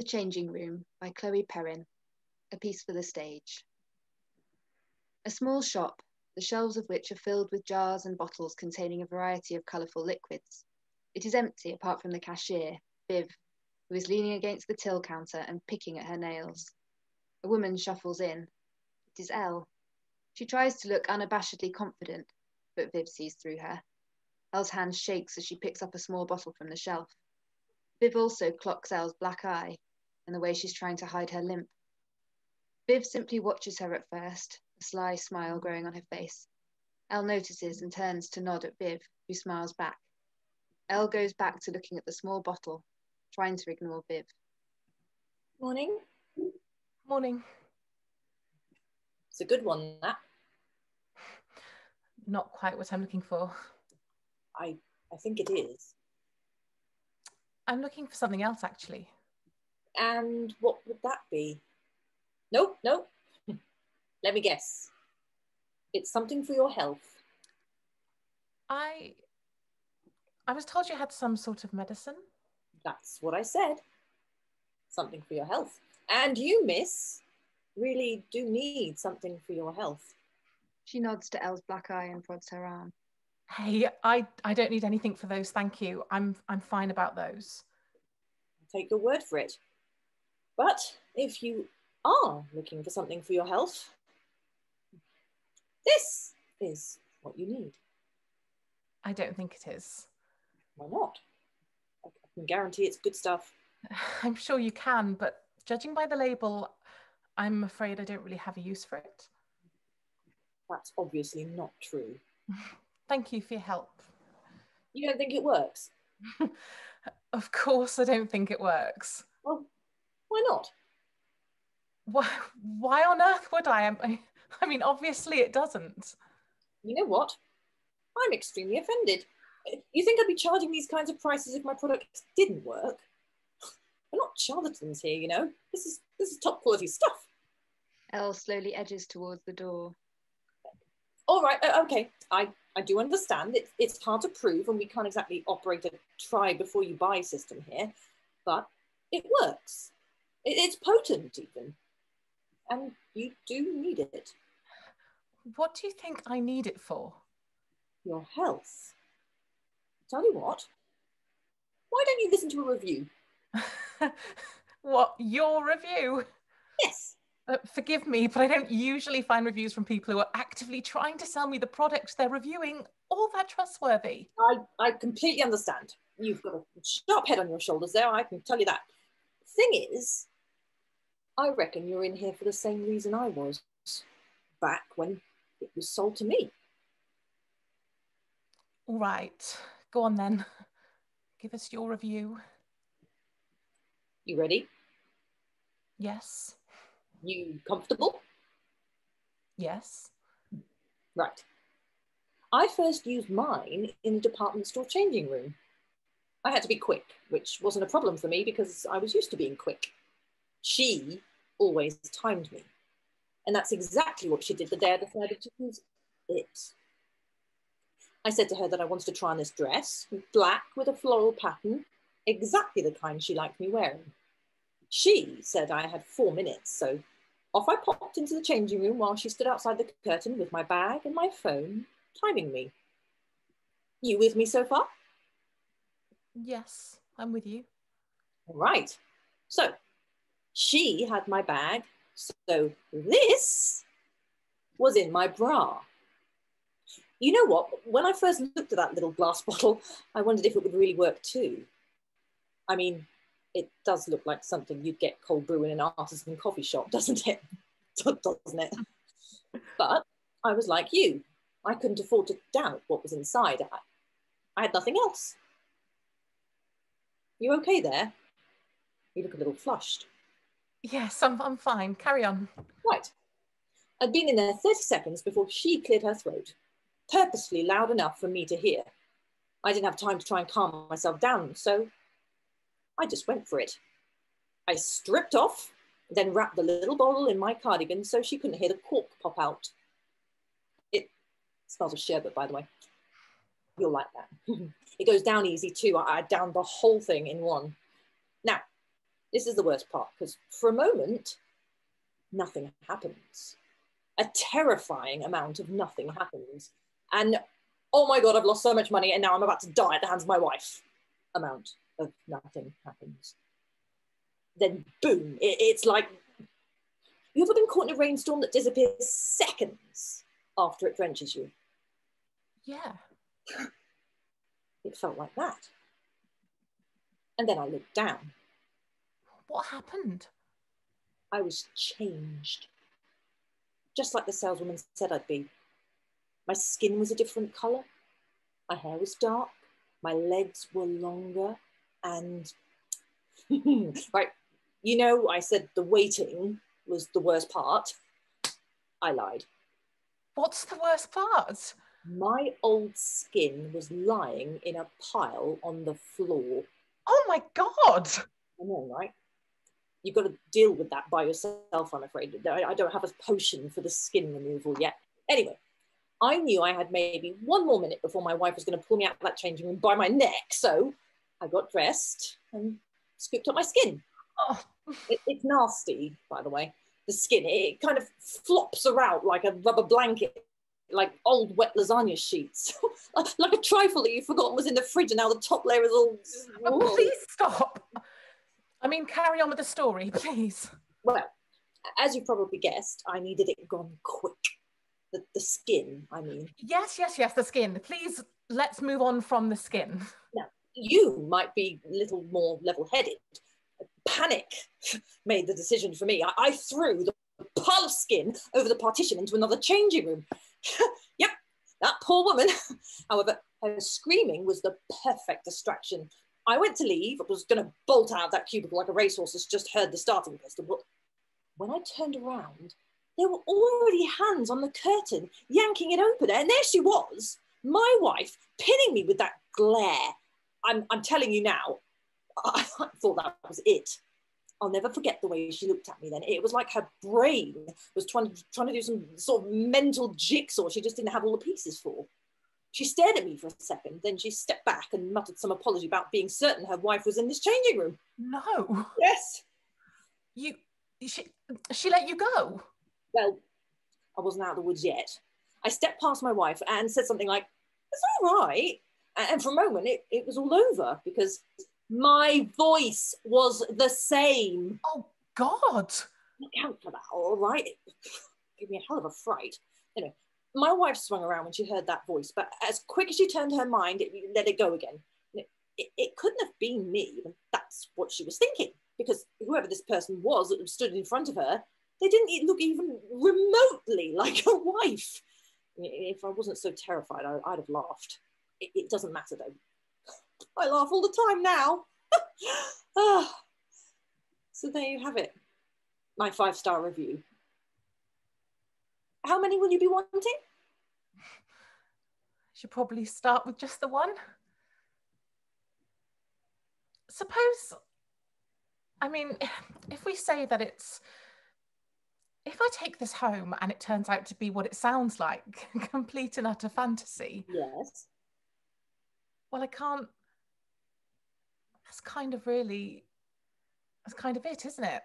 The Changing Room by Chloe Perrin, a piece for the stage. A small shop, the shelves of which are filled with jars and bottles containing a variety of colourful liquids. It is empty apart from the cashier, Viv, who is leaning against the till counter and picking at her nails. A woman shuffles in. It is Elle. She tries to look unabashedly confident, but Viv sees through her. Elle's hand shakes as she picks up a small bottle from the shelf. Viv also clocks Elle's black eye and the way she's trying to hide her limp. Viv simply watches her at first, a sly smile growing on her face. Elle notices and turns to nod at Viv, who smiles back. Elle goes back to looking at the small bottle, trying to ignore Viv. Morning. Morning. It's a good one, that. Not quite what I'm looking for. I think it is. I'm looking for something else, actually. And what would that be? Nope. Let me guess. It's something for your health. I was told you had some sort of medicine. That's what I said. Something for your health. And you, miss, really do need something for your health. She nods to Elle's black eye and prods her arm. Hey, I don't need anything for those, thank you. I'm fine about those. I'll take your word for it. But if you are looking for something for your health, this is what you need. I don't think it is. Why not? I can guarantee it's good stuff. I'm sure you can, but judging by the label, I'm afraid I don't really have a use for it. That's obviously not true. Thank you for your help. You don't think it works? Of course I don't think it works. Well, why not? Why on earth would I? I mean, obviously it doesn't. You know what? I'm extremely offended. You think I'd be charging these kinds of prices if my product didn't work? We're not charlatans here, you know. This is top quality stuff. Elle slowly edges towards the door. All right, okay. I do understand. It's hard to prove, and we can't exactly operate a try before you buy system here, but it works. It's potent even, and you do need it. What do you think I need it for? Your health. Tell you what, why don't you listen to a review? What, your review? Yes. Forgive me, but I don't usually find reviews from people who are actively trying to sell me the products they're reviewing all that trustworthy. I completely understand. You've got a sharp head on your shoulders there, I can tell you that. Thing is, I reckon you're in here for the same reason I was, back when it was sold to me. All right, go on then. Give us your review. You ready? Yes. You comfortable? Yes. Right. I first used mine in the department store changing room. I had to be quick, which wasn't a problem for me because I was used to being quick. She always timed me. And that's exactly what she did the day I decided to use it. I said to her that I wanted to try on this dress, black with a floral pattern, exactly the kind she liked me wearing. She said I had 4 minutes, so off I popped into the changing room while she stood outside the curtain with my bag and my phone, timing me. You with me so far? Yes, I'm with you. All right. So she had my bag, so this was in my bra. You know what? When I first looked at that little glass bottle, I wondered if it would really work too. I mean, it does look like something you'd get cold brew in an artisan coffee shop, doesn't it? Doesn't it? But I was like you. I couldn't afford to doubt what was inside. I had nothing else. You okay there? You look a little flushed. Yes, I'm fine. Carry on. Right. I'd been in there 30 seconds before she cleared her throat, purposefully loud enough for me to hear. I didn't have time to try and calm myself down, so I just went for it. I stripped off, then wrapped the little bottle in my cardigan so she couldn't hear the cork pop out. It smells of sherbet, by the way. You'll like that. It goes down easy too. I downed the whole thing in one. Now, This is the worst part, because for a moment, nothing happens. A terrifying amount of nothing happens. And, oh my God, I've lost so much money and now I'm about to die at the hands of my wife. Amount of nothing happens. Then, boom, it's like, you ever been caught in a rainstorm that disappears seconds after it drenches you? Yeah. It felt like that. And then I looked down. What happened? I was changed. Just like the saleswoman said I'd be. My skin was a different colour. My hair was dark. My legs were longer. And, right, you know, I said the waiting was the worst part. I lied. What's the worst part? My old skin was lying in a pile on the floor. Oh my God. I know, right? You've got to deal with that by yourself, I'm afraid. I don't have a potion for the skin removal yet. Anyway, I knew I had maybe one more minute before my wife was going to pull me out of that changing room by my neck. So I got dressed and scooped up my skin. Oh. It's nasty, by the way. The skin, it kind of flops around like a rubber blanket, like old wet lasagna sheets. Like a trifle that you've forgotten was in the fridge and now the top layer is all... Oh, please stop. I mean, carry on with the story, please. Well, as you probably guessed, I needed it gone quick. The skin, I mean. Yes, the skin. Please, let's move on from the skin. Now, you might be a little more level-headed. Panic made the decision for me. I threw the pile of skin over the partition into another changing room. Yep, that poor woman. However, her screaming was the perfect distraction. I went to leave. I was going to bolt out of that cubicle like a racehorse that's just heard the starting pistol. But when I turned around, there were already hands on the curtain, yanking it open. And there she was, my wife, pinning me with that glare. I'm telling you now, I thought that was it. I'll never forget the way she looked at me then. It was like her brain was trying to do some sort of mental jigsaw she just didn't have all the pieces for. She stared at me for a second, then she stepped back and muttered some apology about being certain her wife was in this changing room. No. Yes. She let you go? Well, I wasn't out of the woods yet. I stepped past my wife and said something like, "It's all right." And for a moment, it was all over because my voice was the same. Oh, God. Look out for that, all right? It gave me a hell of a fright. Anyway, my wife swung around when she heard that voice, but as quick as she turned her mind, it let it go again. It couldn't have been me, and that's what she was thinking, because whoever this person was that stood in front of her, they didn't look even remotely like a wife. If I wasn't so terrified, I'd have laughed. It doesn't matter, though. I laugh all the time now. So there you have it. My 5-star review. How many will you be wanting? Should probably start with just the one. Suppose, I mean, if we say that if I take this home and it turns out to be what it sounds like, complete and utter fantasy. Yes. Well, I can't, that's kind of it, isn't it?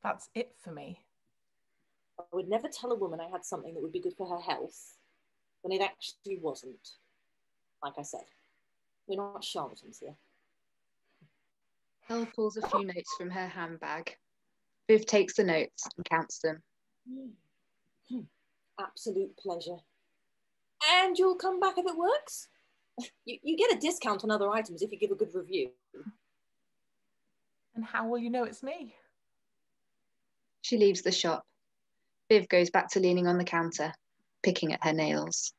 That's it for me. I would never tell a woman I had something that would be good for her health when it actually wasn't. Like I said, we're not charlatans here. Elle pulls a few notes from her handbag. Viv takes the notes and counts them. Absolute pleasure. And you'll come back if it works? You get a discount on other items if you give a good review. And how will you know it's me? She leaves the shop. Viv goes back to leaning on the counter, picking at her nails.